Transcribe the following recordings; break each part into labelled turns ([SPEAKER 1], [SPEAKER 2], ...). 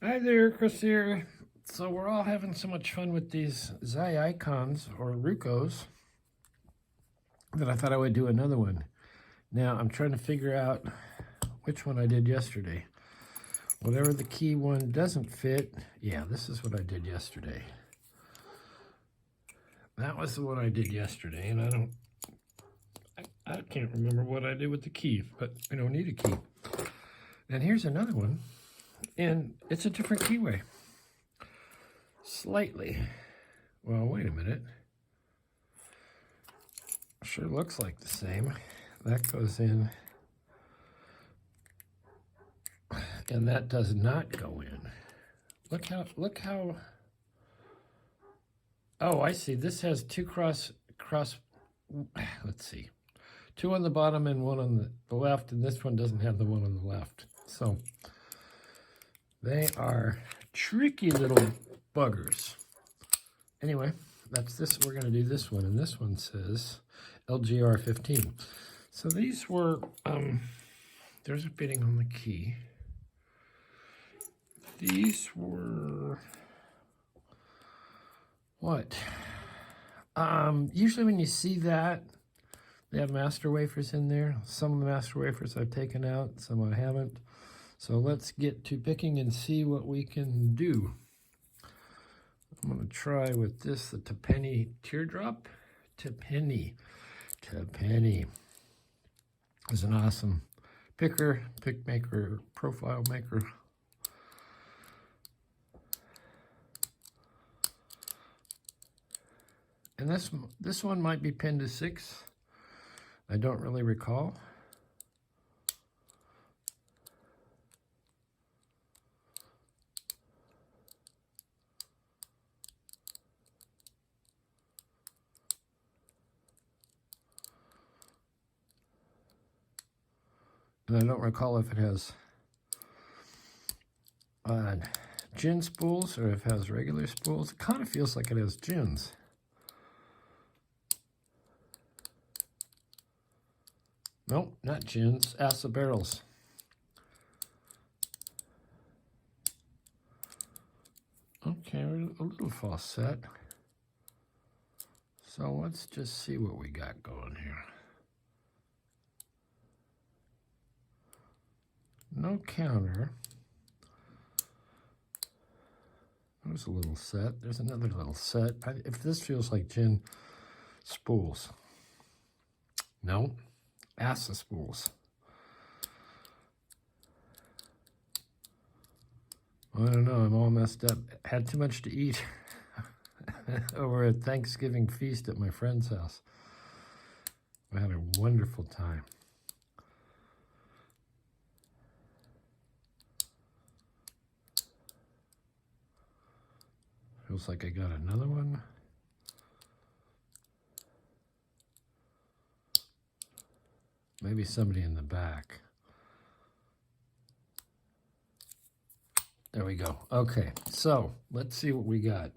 [SPEAKER 1] Hi there, Chris here. So we're all having so much fun with these ZI Icons or Rucos that I thought I would do another one. Now I'm trying to figure out which one I did yesterday. Whatever the key one doesn't fit, yeah, this is what I did yesterday. That was the one I did yesterday, and I can't remember what I did with the key, but I don't need a key. And here's another one, and it's a different keyway. Slightly. Well, wait a minute. Sure looks like the same. That goes in, and that does not go in. Look how, oh, I see. This has two cross, let's see. Two on the bottom and one on the left, and this one doesn't have the one on the left. So they are tricky little buggers. Anyway, that's this. We're going to do this one, and this one says LGR 15. So these were, there's a fitting on the key. These were, what? Usually when you see that, they have master wafers in there. Some of the master wafers I've taken out, some I haven't. So let's get to picking and see what we can do. I'm going to try with this, the Tuppenny Teardrop. Tuppenny is an awesome picker, pick maker, profile maker. And this one might be pinned to 6. I don't really recall. And I don't recall if it has gin spools or if it has regular spools. It kind of feels like it has gins. Nope, not gins, acid barrels. Okay, we're a little faucet. So let's just see what we got going here. No counter. There's a little set. There's another little set. If this feels like gin spools. No, acid spools. I don't know, I'm all messed up. Had too much to eat over a Thanksgiving feast at my friend's house. I had a wonderful time. Feels like I got another one. Maybe somebody in the back. There we go. Okay, so let's see what we got.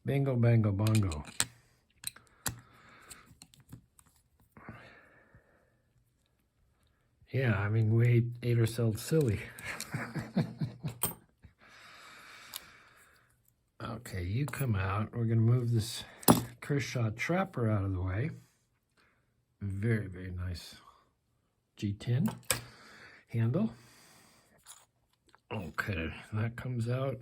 [SPEAKER 1] Bingo, bango, bongo. Yeah, I mean, we ate ourselves silly. Okay, you come out. We're going to move this Kershaw Trapper out of the way. Very, very nice G10 handle. Okay, that comes out.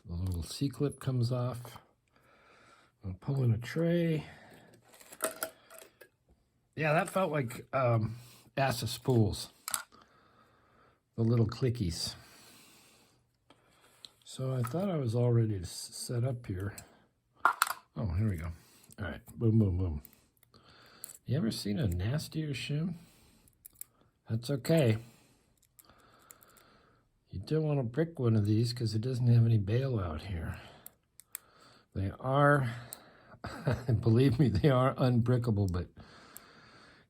[SPEAKER 1] The little C-clip comes off. I'll pull in a tray. Yeah, that felt like acid spools. The little clickies. So I thought I was all ready to set up here. Oh, here we go. All right, boom, boom, boom. You ever seen a nastier shim? That's okay. You don't want to brick one of these because it doesn't have any bailout here. They are, believe me, they are unbrickable, but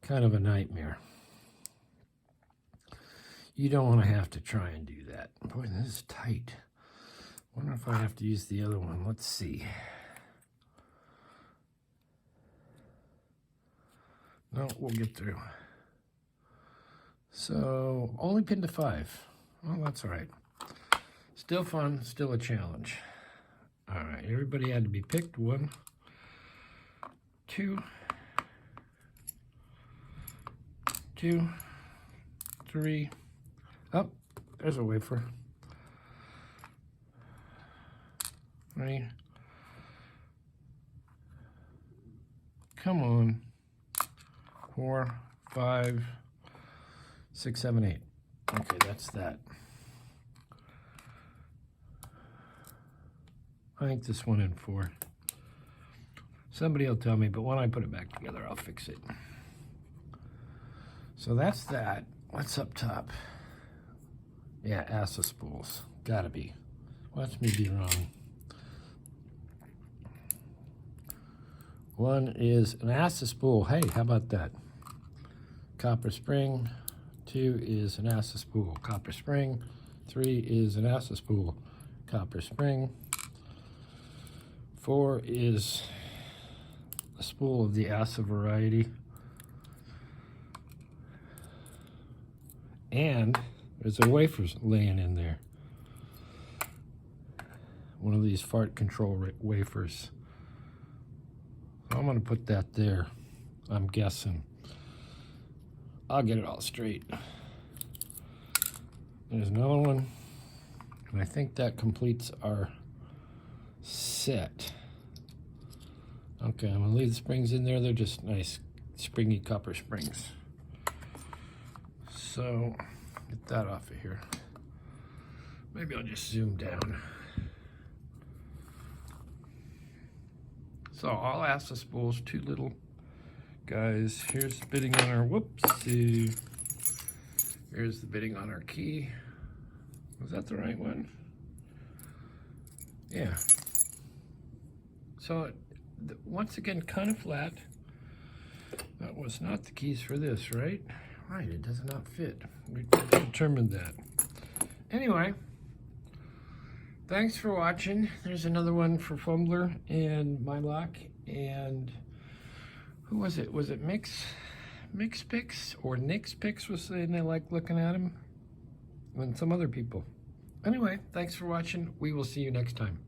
[SPEAKER 1] kind of a nightmare. You don't want to have to try and do that. Boy, this is tight. Wonder if I have to use the other one. Let's see. No, we'll get through. So, only pinned to 5. Well, that's all right. Still fun, still a challenge. All right, everybody had to be picked. 1, 2, 2, 3. Oh, there's a wafer. 3. Come on. 4, 5, 6, 7, 8. Okay, that's that. I think this one in 4. Somebody will tell me, but when I put it back together, I'll fix it. So that's that. What's up top? Yeah, ASA spools. Gotta be. Watch me be wrong. One is an ASA spool. Hey, how about that? Copper spring. 2 is an ASA spool. Copper spring. 3 is an ASA spool. Copper spring. 4 is a spool of the ASA variety. And there's a wafer laying in there. One of these fart control wafers. So I'm going to put that there, I'm guessing. I'll get it all straight. There's another one. And I think that completes our set. Okay, I'm gonna leave the springs in there. They're just nice springy copper springs. So get that off of here. Maybe I'll just zoom down. So all ASA spools, 2 little guys. Here's the bitting on our, whoopsie. Here's the bitting on our key. Was that the right one? Yeah. So once again, kind of flat. That was not the keys for this, right? Right, it does not fit. We determined that. Anyway, thanks for watching. There's another one for Fumbler and My Lock. And who was it? Was it Mix Picks or Nick's Picks was saying they like looking at him? And some other people. Anyway, thanks for watching. We will see you next time.